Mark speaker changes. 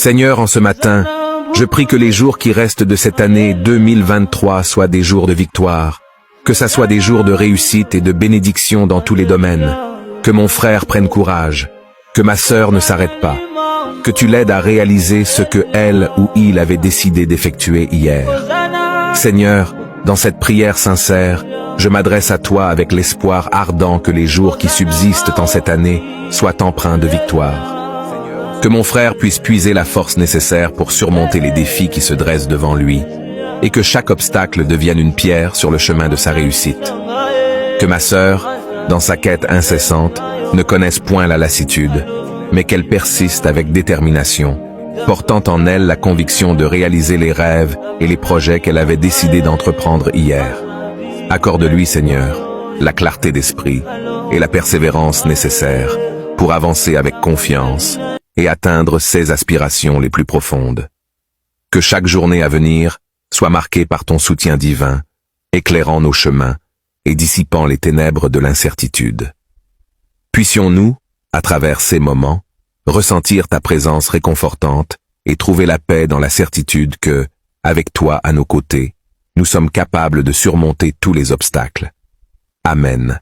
Speaker 1: Seigneur, en ce matin, je prie que les jours qui restent de cette année 2023 soient des jours de victoire, que ça soit des jours de réussite et de bénédiction dans tous les domaines, que mon frère prenne courage, que ma sœur ne s'arrête pas, que tu l'aides à réaliser ce que elle ou il avait décidé d'effectuer hier. Seigneur, dans cette prière sincère, je m'adresse à toi avec l'espoir ardent que les jours qui subsistent en cette année soient empreints de victoire. Que mon frère puisse puiser la force nécessaire pour surmonter les défis qui se dressent devant lui, et que chaque obstacle devienne une pierre sur le chemin de sa réussite. Que ma sœur, dans sa quête incessante, ne connaisse point la lassitude, mais qu'elle persiste avec détermination, portant en elle la conviction de réaliser les rêves et les projets qu'elle avait décidé d'entreprendre hier. Accorde-lui, Seigneur, la clarté d'esprit et la persévérance nécessaires pour avancer avec confiance et atteindre ses aspirations les plus profondes. Que chaque journée à venir soit marquée par ton soutien divin, éclairant nos chemins et dissipant les ténèbres de l'incertitude. Puissions-nous, à travers ces moments, ressentir ta présence réconfortante et trouver la paix dans la certitude que, avec toi à nos côtés, nous sommes capables de surmonter tous les obstacles. Amen.